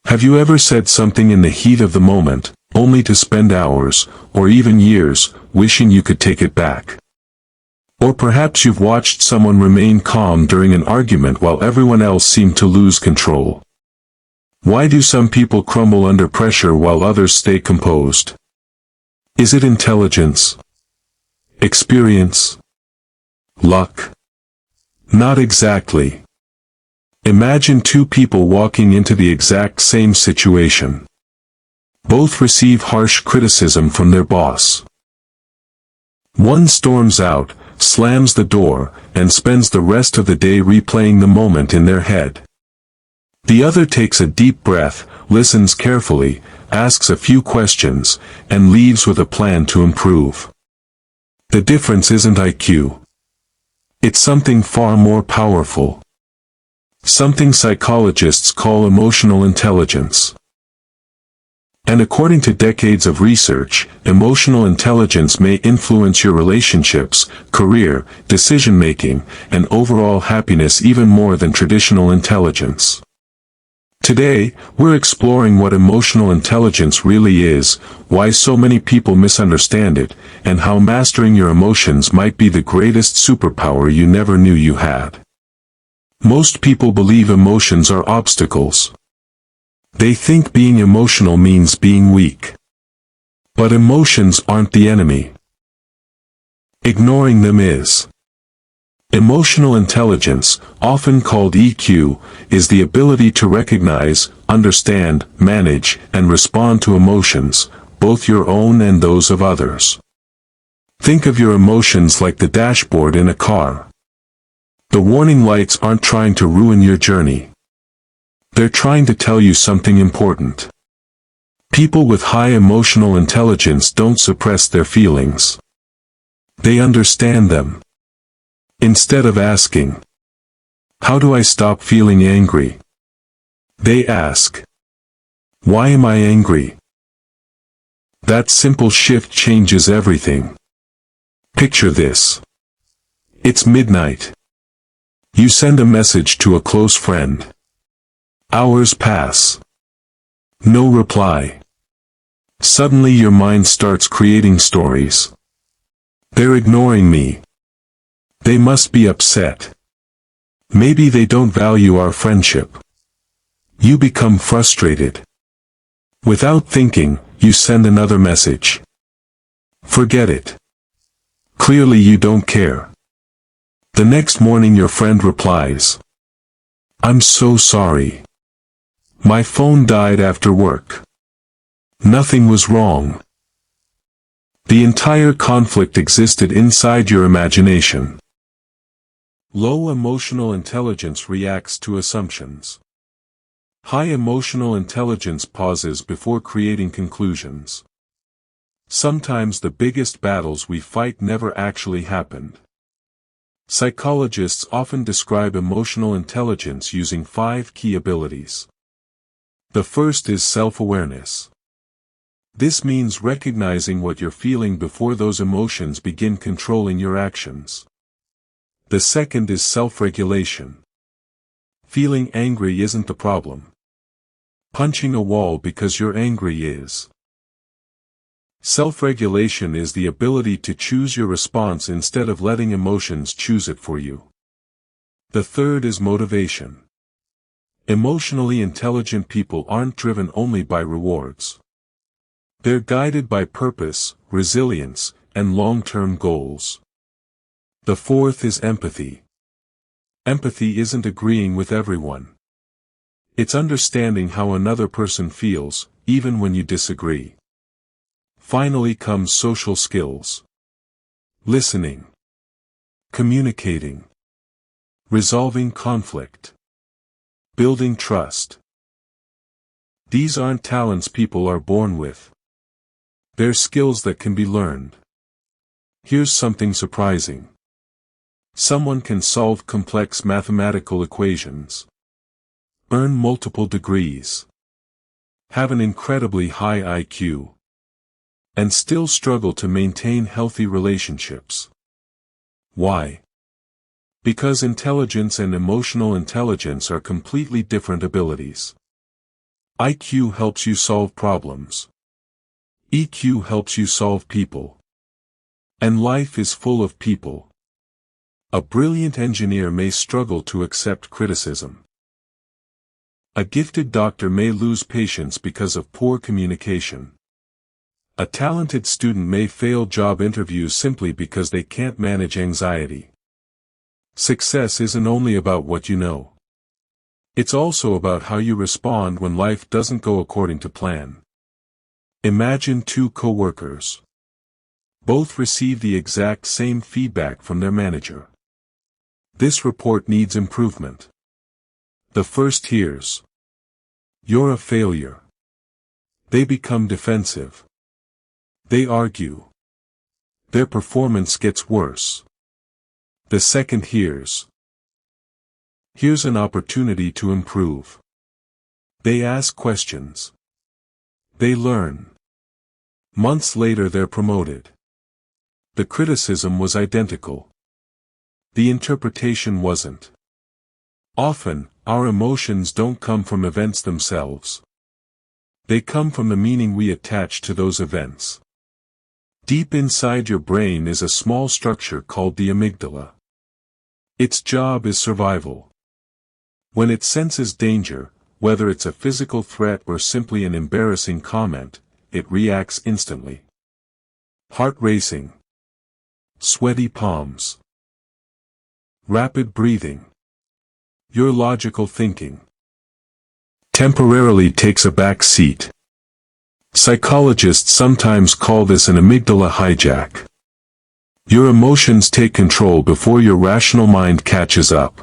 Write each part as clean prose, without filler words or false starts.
Have you ever said something in the heat of the moment, only to spend hours, or even years, wishing you could take it back? Or perhaps you've watched someone remain calm during an argument while everyone else seemed to lose control. Why do some people crumble under pressure while others stay composed? Is it intelligence? Experience? Luck? Not exactly. Imagine two people walking into the exact same situation. Both receive harsh criticism from their boss. One storms out, slams the door, and spends the rest of the day replaying the moment in their head. The other takes a deep breath, listens carefully, asks a few questions, and leaves with a plan to improve. The difference isn't IQ. It's something far more powerful. Something psychologists call emotional intelligence. And according to decades of research, emotional intelligence may influence your relationships, career, decision-making, and overall happiness even more than traditional intelligence. Today, we're exploring what emotional intelligence really is, why so many people misunderstand it, and how mastering your emotions might be the greatest superpower you never knew you had. Most people believe emotions are obstacles. They think being emotional means being weak. But emotions aren't the enemy. Ignoring them is. Emotional intelligence, often called EQ, is the ability to recognize, understand, manage, and respond to emotions, both your own and those of others. Think of your emotions like the dashboard in a car. The warning lights aren't trying to ruin your journey. They're trying to tell you something important. People with high emotional intelligence don't suppress their feelings. They understand them. Instead of asking, "How do I stop feeling angry?" they ask, "Why am I angry?" That simple shift changes everything. Picture this. It's midnight. You send a message to a close friend. Hours pass. No reply. Suddenly your mind starts creating stories. They're ignoring me. They must be upset. Maybe they don't value our friendship. You become frustrated. Without thinking, you send another message. Forget it. Clearly you don't care. The next morning your friend replies, "I'm so sorry. My phone died after work. Nothing was wrong." The entire conflict existed inside your imagination. Low emotional intelligence reacts to assumptions. High emotional intelligence pauses before creating conclusions. Sometimes the biggest battles we fight never actually happened. Psychologists often describe emotional intelligence using 5 key abilities. The first is self-awareness. This means recognizing what you're feeling before those emotions begin controlling your actions. The second is self-regulation. Feeling angry isn't the problem. Punching a wall because you're angry is. Self-regulation is the ability to choose your response instead of letting emotions choose it for you. The third is motivation. Emotionally intelligent people aren't driven only by rewards. They're guided by purpose, resilience, and long-term goals. The fourth is empathy. Empathy isn't agreeing with everyone. It's understanding how another person feels, even when you disagree. Finally comes social skills. Listening. Communicating. Resolving conflict. Building trust. These aren't talents people are born with. They're skills that can be learned. Here's something surprising. Someone can solve complex mathematical equations, earn multiple degrees, have an incredibly high IQ, and still struggle to maintain healthy relationships. Why? Because intelligence and emotional intelligence are completely different abilities. IQ helps you solve problems. EQ helps you solve people. And life is full of people. A brilliant engineer may struggle to accept criticism. A gifted doctor may lose patience because of poor communication. A talented student may fail job interviews simply because they can't manage anxiety. Success isn't only about what you know. It's also about how you respond when life doesn't go according to plan. Imagine two co-workers. Both receive the exact same feedback from their manager. This report needs improvement. The first hears, "You're a failure." They become defensive. They argue. Their performance gets worse. The second hears, "Here's an opportunity to improve." They ask questions. They learn. Months later they're promoted. The criticism was identical. The interpretation wasn't. Often, our emotions don't come from events themselves. They come from the meaning we attach to those events. Deep inside your brain is a small structure called the amygdala. Its job is survival. When it senses danger, whether it's a physical threat or simply an embarrassing comment, it reacts instantly. Heart racing. Sweaty palms. Rapid breathing. Your logical thinking temporarily takes a back seat. Psychologists sometimes call this an amygdala hijack. Your emotions take control before your rational mind catches up.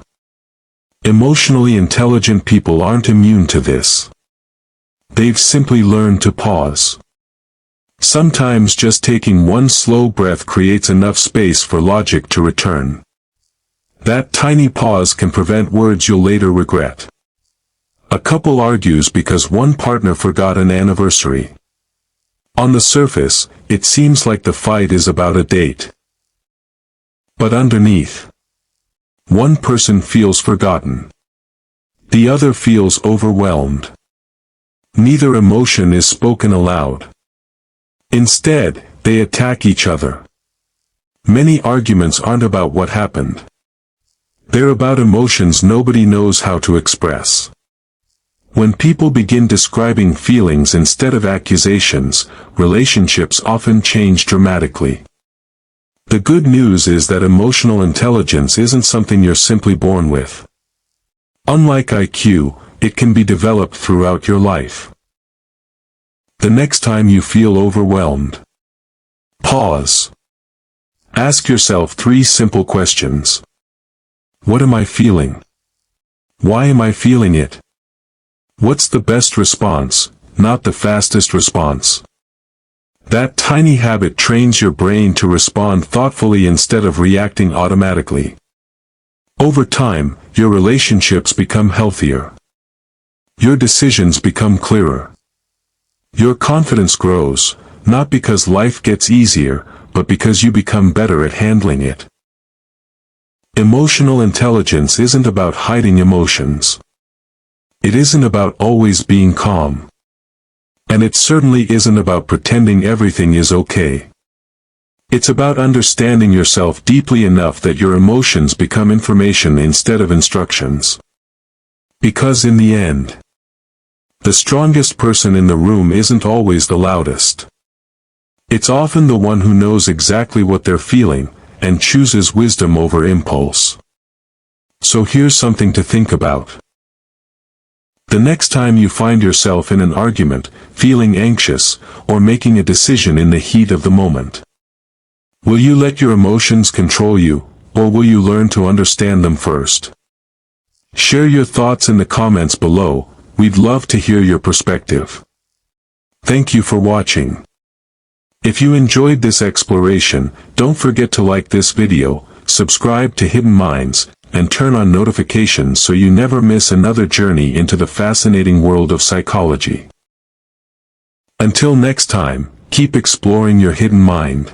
Emotionally intelligent people aren't immune to this. They've simply learned to pause. Sometimes just taking one slow breath creates enough space for logic to return. That tiny pause can prevent words you'll later regret. A couple argues because one partner forgot an anniversary. On the surface, it seems like the fight is about a date. But underneath, one person feels forgotten. The other feels overwhelmed. Neither emotion is spoken aloud. Instead, they attack each other. Many arguments aren't about what happened. They're about emotions nobody knows how to express. When people begin describing feelings instead of accusations, relationships often change dramatically. The good news is that emotional intelligence isn't something you're simply born with. Unlike IQ, it can be developed throughout your life. The next time you feel overwhelmed, pause. Ask yourself 3 simple questions. What am I feeling? Why am I feeling it? What's the best response, not the fastest response? That tiny habit trains your brain to respond thoughtfully instead of reacting automatically. Over time, your relationships become healthier. Your decisions become clearer. Your confidence grows, not because life gets easier, but because you become better at handling it. Emotional intelligence isn't about hiding emotions. It isn't about always being calm. And it certainly isn't about pretending everything is okay. It's about understanding yourself deeply enough that your emotions become information instead of instructions. Because in the end, the strongest person in the room isn't always the loudest. It's often the one who knows exactly what they're feeling, and chooses wisdom over impulse. So here's something to think about. The next time you find yourself in an argument, feeling anxious, or making a decision in the heat of the moment, will you let your emotions control you, or will you learn to understand them first? Share your thoughts in the comments below. We'd love to hear your perspective. Thank you for watching. If you enjoyed this exploration, don't forget to like this video, subscribe to Hidden Minds, and turn on notifications so you never miss another journey into the fascinating world of psychology. Until next time, keep exploring your hidden mind.